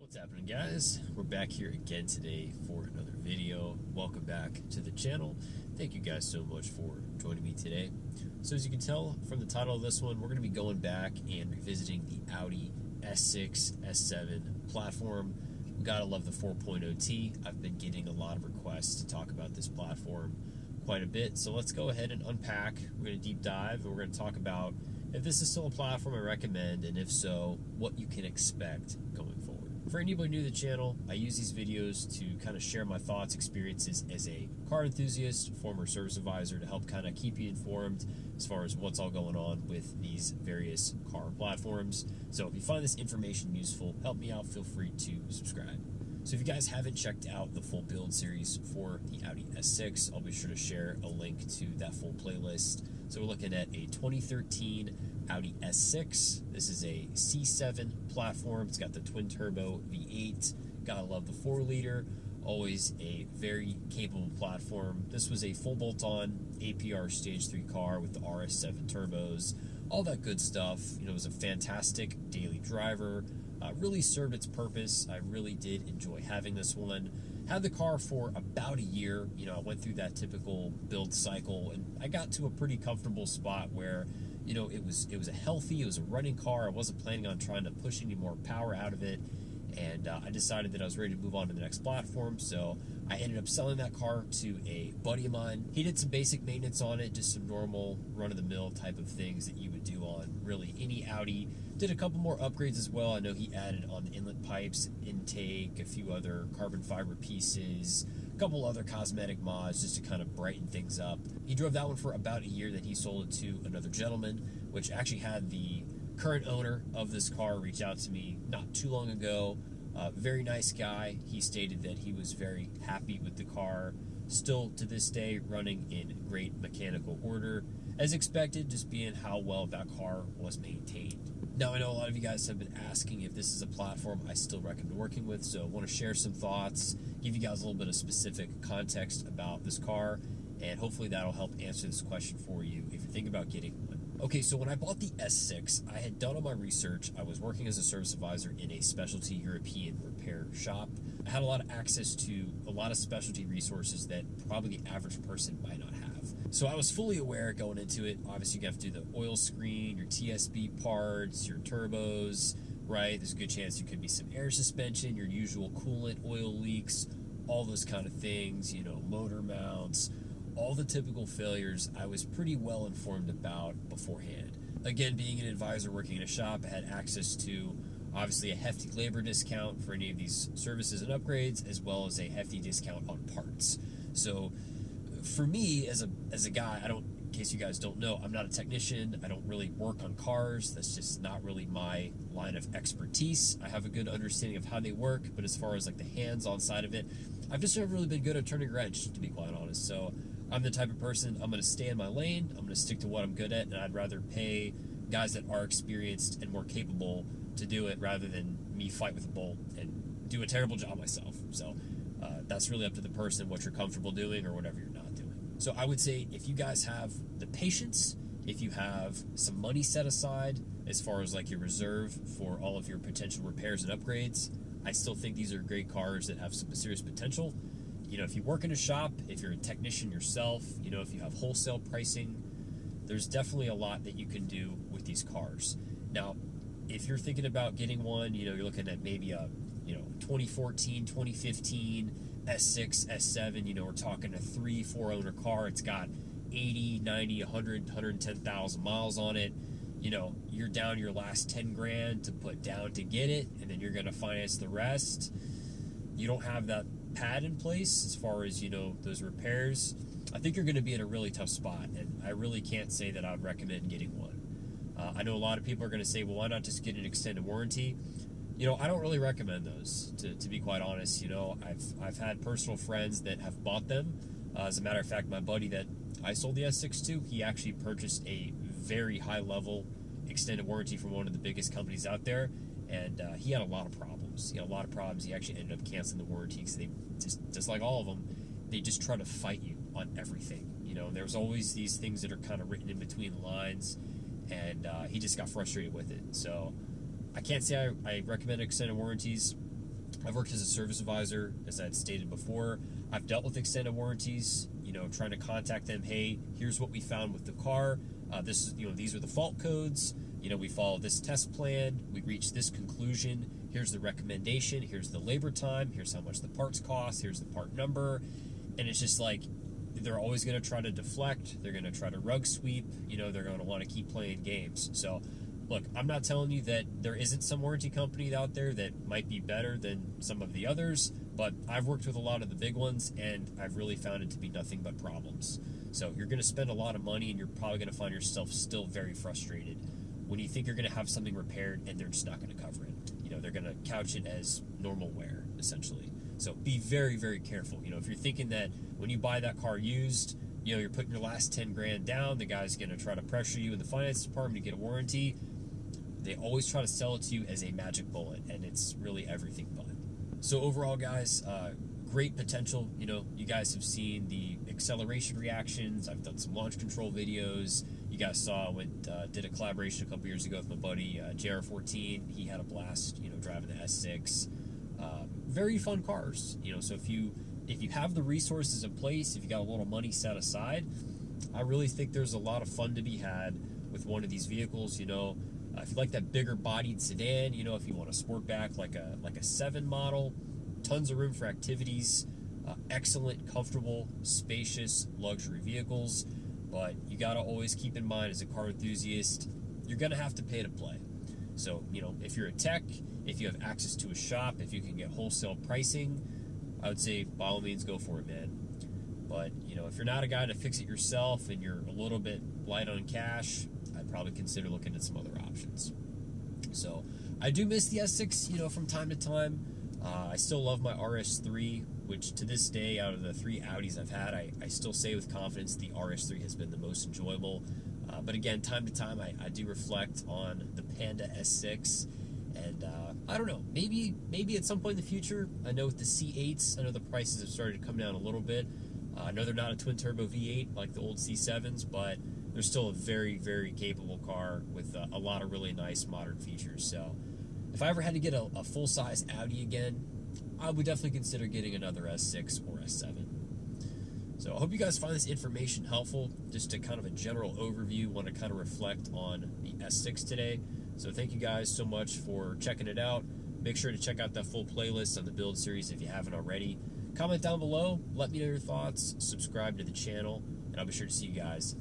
What's happening, guys? We're back here again today for another video. Welcome back to the channel. Thank you guys so much for joining me today. So as you can tell from the title of this one, we're going to be going back and revisiting the Audi S6, S7 platform. We gotta love the 4.0T. I've been getting a lot of requests to talk about this platform quite a bit, so let's go ahead and unpack. We're going to deep dive and we're going to talk about if this is still a platform I recommend, and if so, what you can expect going forward. For anybody new to the channel, I use these videos to kind of share my thoughts, experiences as a car enthusiast, former service advisor, to help kind of keep you informed as far as what's all going on with these various car platforms. So if you find this information useful, help me out, feel free to subscribe. So if you guys haven't checked out the full build series for the Audi S6, I'll be sure to share a link to that full playlist. So we're looking at a 2013 Audi S6. This is a C7 platform. It's got the twin turbo V8. Gotta love the 4-liter. Always a very capable platform. This was a full bolt-on APR Stage 3 car with the RS7 turbos. All that good stuff. You know, it was a fantastic daily driver. Really served its purpose. I really did enjoy having this one. Had the car for about a year. You know, I went through that typical build cycle, and I got to a pretty comfortable spot where, you know, it was a healthy, it was a running car. I wasn't planning on trying to push any more power out of it, and I decided that I was ready to move on to the next platform. So I ended up selling that car to a buddy of mine. He did some basic maintenance on it, just some normal run-of-the-mill type of things that you would do on really any Audi. Did a couple more upgrades as well. I know he added on the inlet pipes, intake, a few other carbon fiber pieces, a couple other cosmetic mods just to kind of brighten things up. He drove that one for about a year, then he sold it to another gentleman, which actually had the current owner of this car reach out to me not too long ago. Very nice guy. He stated that he was very happy with the car, still to this day running in great mechanical order, as expected, just being how well that car was maintained. Now, I know a lot of you guys have been asking if this is a platform I still recommend working with, so I want to share some thoughts, give you guys a little bit of specific context about this car, and hopefully that'll help answer this question for you if you're thinking about getting one. Okay, so when I bought the S6, I had done all my research. I was working as a service advisor in a specialty European repair shop. I had a lot of access to a lot of specialty resources that probably the average person might not have. So I was fully aware going into it. Obviously, you have to do the oil screen, your TSB parts, your turbos, right? There's a good chance there could be some air suspension, your usual coolant, oil leaks, all those kind of things, you know, motor mounts, all the typical failures I was pretty well informed about beforehand. Again, being an advisor working in a shop, I had access to obviously a hefty labor discount for any of these services and upgrades, as well as a hefty discount on parts. So for me, as a guy, in case you guys don't know, I'm not a technician. I don't really work on cars. That's just not really my line of expertise. I have a good understanding of how they work, but as far as like the hands-on side of it, I've just never really been good at turning a wrench, to be quite honest. So I'm the type of person, I'm going to stay in my lane, I'm going to stick to what I'm good at, and I'd rather pay guys that are experienced and more capable to do it rather than me fight with a bull and do a terrible job myself. So that's really up to the person, what you're comfortable doing or whatever you're not doing. So I would say if you guys have the patience, if you have some money set aside as far as like your reserve for all of your potential repairs and upgrades, I still think these are great cars that have some serious potential. You know, if you work in a shop, if you're a technician yourself, you know, if you have wholesale pricing, there's definitely a lot that you can do with these cars. Now, if you're thinking about getting one, you know, you're looking at maybe a, you know, 2014, 2015 S6, S7, you know, we're talking a 3-4 owner car. It's got 80, 90, 100, 110,000 miles on it. You know, you're down your last 10 grand to put down to get it, and then you're going to finance the rest. You don't have that pad in place as far as, you know, those repairs. I think you're going to be in a really tough spot, and I really can't say that I would recommend getting one. I know a lot of people are going to say, well, why not just get an extended warranty? You know, I don't really recommend those, to be quite honest. You know, I've had personal friends that have bought them. As a matter of fact, my buddy that I sold the S6 to, he actually purchased a very high-level extended warranty from one of the biggest companies out there, and he had a lot of problems. He had a lot of problems. He actually ended up canceling the warranty because they just like all of them, they just try to fight you on everything. You know, there's always these things that are kind of written in between the lines, and he just got frustrated with it. So I can't say I recommend extended warranties. I've worked as a service advisor, as I had stated before. I've dealt with extended warranties, trying to contact them. Hey, here's what we found with the car. This is, these are the fault codes. We follow this test plan. We reached this conclusion. Here's the recommendation. Here's the labor time. Here's how much the parts cost. Here's the part number. And it's just like, they're always going to try to deflect. They're going to try to rug sweep. They're going to want to keep playing games. So, look, I'm not telling you that there isn't some warranty company out there that might be better than some of the others, but I've worked with a lot of the big ones, and I've really found it to be nothing but problems. So you're going to spend a lot of money, and you're probably going to find yourself still very frustrated when you think you're going to have something repaired, and they're just not going to cover it. They're going to couch it as normal wear, essentially. So be very, very careful. If you're thinking that when you buy that car used, you're putting your last 10 grand down, the guy's going to try to pressure you in the finance department to get a warranty. They always try to sell it to you as a magic bullet, and it's really everything but. So overall, guys, great potential. You guys have seen the acceleration reactions. I've done some launch control videos. You guys saw did a collaboration a couple years ago with my buddy JR14. He had a blast, driving the S6. Very fun cars. So if you have the resources in place, if you got a little money set aside, I really think there's a lot of fun to be had with one of these vehicles. If you like that bigger bodied sedan, if you want a sportback like a 7 model, tons of room for activities, excellent, comfortable, spacious luxury vehicles. But you got to always keep in mind, as a car enthusiast, you're going to have to pay to play. So, if you're a tech, if you have access to a shop, if you can get wholesale pricing, I would say by all means go for it, man. But, if you're not a guy to fix it yourself and you're a little bit light on cash, I'd probably consider looking at some other options. So I do miss the S6, from time to time. I still love my RS3, which to this day, out of the 3 Audis I've had, I still say with confidence the RS3 has been the most enjoyable. But again, time to time, I do reflect on the Panda S6. And I don't know, maybe at some point in the future, I know with the C8s, I know the prices have started to come down a little bit. I know they're not a twin-turbo V8 like the old C7s, but they're still a very, very capable car with a lot of really nice modern features. So if I ever had to get a full-size Audi again, I would definitely consider getting another S6 or S7. So I hope you guys find this information helpful. Just a kind of a general overview, want to kind of reflect on the S6 today. So thank you guys so much for checking it out. Make sure to check out that full playlist on the build series if you haven't already. Comment down below, let me know your thoughts, subscribe to the channel, and I'll be sure to see you guys